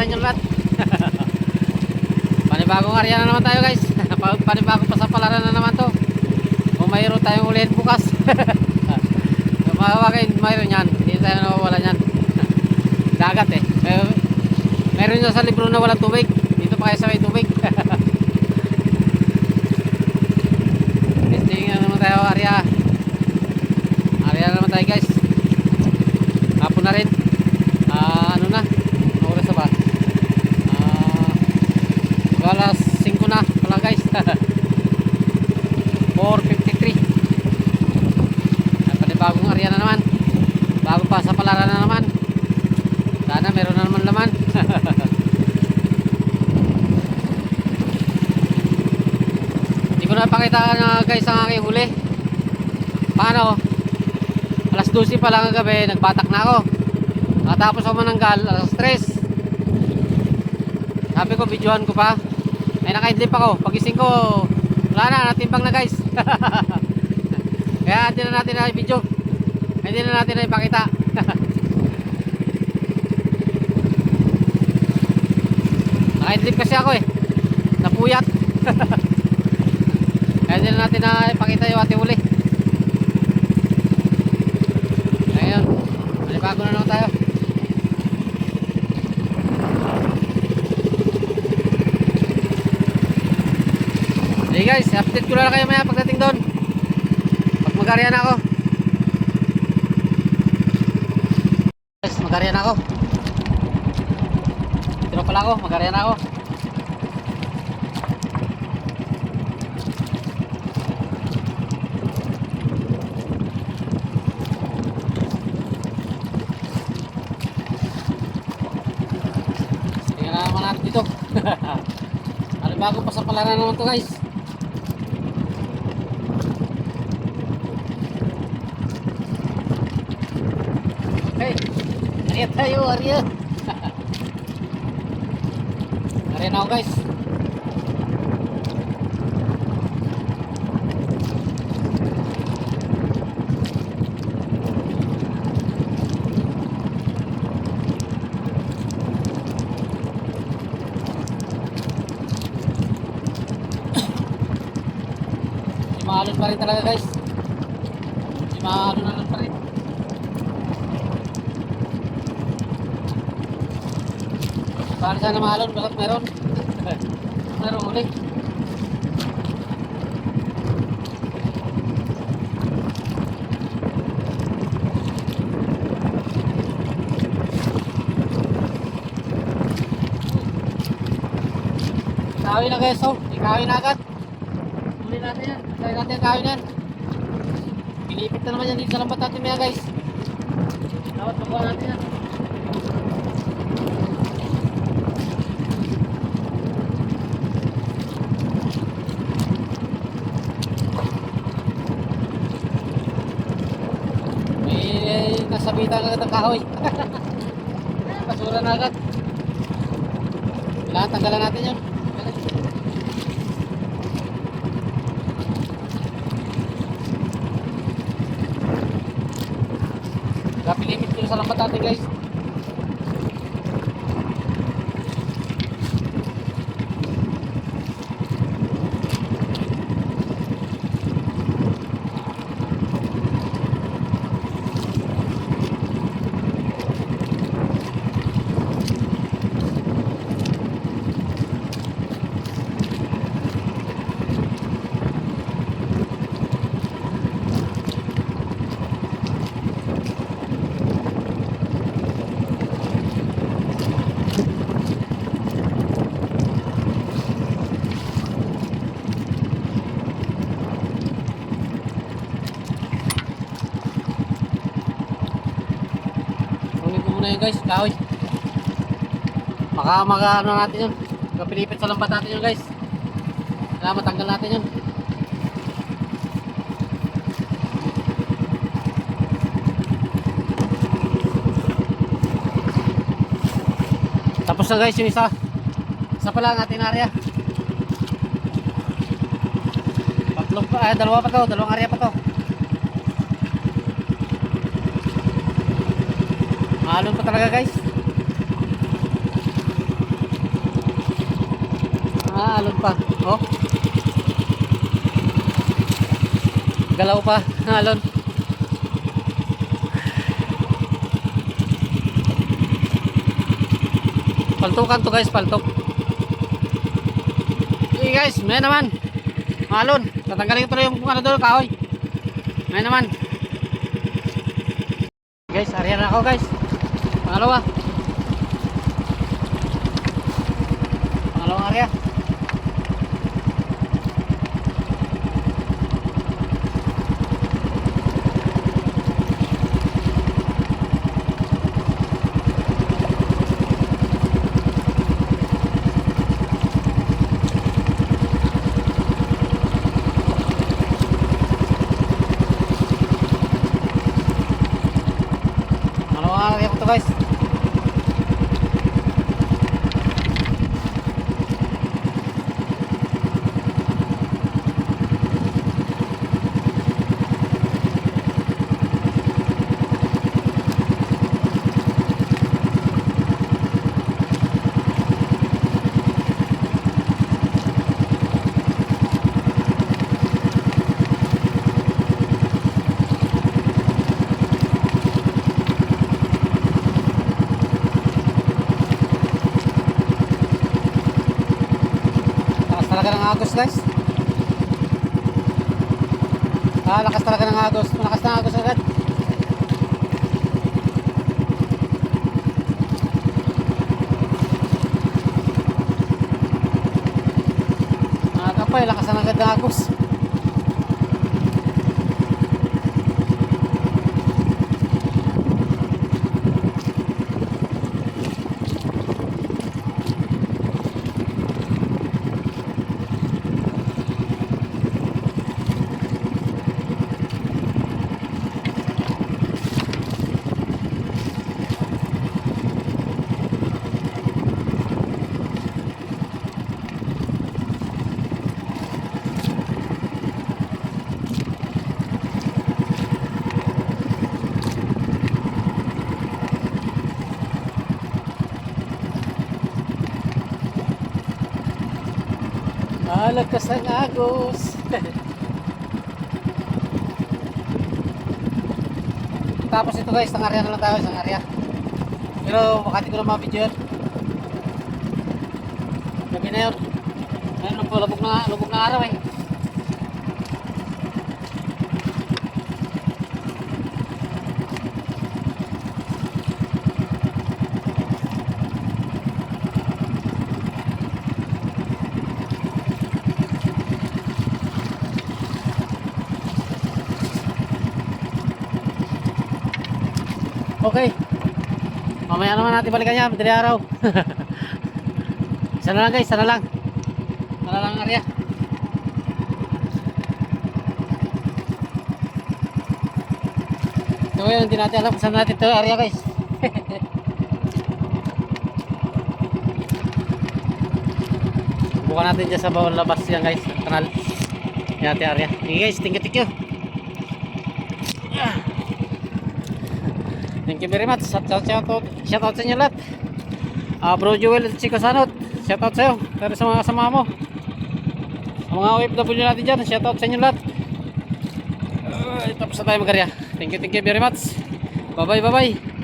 sa inyo lahat. Panibagong area na naman tayo guys. Panibagong pasapalaran na naman to. Kung mayroon tayong ulihin bukas. Mawagay mayroon yan. Hindi tayo nawawala yan. Dagat eh. Mayroon nyo sa libro na walang tubig. Dito pa kayo sa may tubig. Testing na naman tayo area. Area na naman tayo guys. Hapon na rin. Ano na? Ano oras na ba? Alas 5 na pala guys. 4:53. Panibagong area na naman. Bagong pasapalaran na naman. Sana meron na naman laman. Hindi ko na pakita na guys ang aking huli. Paano? Alas 12 pa lang ang gabi, nagbatak na ako. Natapos ako mananggal, alas 3. Sabi ko, videohan ko pa. Ay naka-idlip ako. Pagising ko, wala na, natimbang na guys. Kaya hindi na natin na video. Hindi na natin na ipakita. Naka-idlip kasi ako eh. Napuyat. Kaya hindi na natin na ipakita yung ating uli. Ngayon, manibago na naman tayo. Hey guys, update ko lang kayo maya pagdating doon. Pag mag-area na ako. Guys, mag-area na ako. Dito na pala ako, mag-area na ako. Tingnan na naman natin dito. Ano bago pa sa palaran naman to guys. Area tayo, area. Area na ako guys. Maalon pa rin talaga guys. Maalon na lang pa rin. Para sana maalon, bakit meron? Meron ulit. Ikawin na guys, oh. Ikawin na agad. Huli natin yan. Huli natin ang kawin yan. Pilipit na naman yan dito sa lambat natin maya guys. Dapat makuha natin yan. Nasabitan agad ang kahoy. Basura na agad. Kailangan tanggalan natin yun. Kapilimit ko sa lambat natin guys. Muna yun guys, kahoy. Maka ano natin yun. Kapilipit sa lambat natin yun guys. Kailangan matanggal natin yun. Tapos na guys yung isa. Isa pa lang ating area. Dalawa pa to, dalawang area pa to. Maalon pa talaga guys. Alon pa. Oh. Galaw pa. Alon. Paltukan to guys, paltok. Okay guys, may naman. Alon. Tatanggalin ko tuloy yung ano doon, kahoy. May naman. Guys, ariyan na ako guys. Pangalawa. Pangalawang area. Pangalawang area ko to guys. Lakas talaga ng agos guys. Lakas talaga ng agos. Malakas ng agos agad. Nakakapay, lakas ng agad ng agos. Lakas ng agos. Tapos ito guys, isang area na lang tayo, isang area. Pero makati ko na mga video yun. Gabi na yun. Ayun, lubog na araw eh. Okay. Mamaya naman natin balikan yan, madali araw. Isa na lang guys, isa na lang. Isa na lang ang area. So yun, hindi natin alam kung saan natin ito area guys. Bukan natin dyan sa bawang labas yan guys, kanal. Yan natin area. Okay guys, thank you. Thank you very much. Shout out sa inyo lahat. Bro Joel at Chico Sanot, shout out sa iyo. Pero sa mga kasama mo, sa mga OFW natin dyan, shout out sa inyo lahat. Tapos na tayo mag-area. Thank you very much. Bye bye.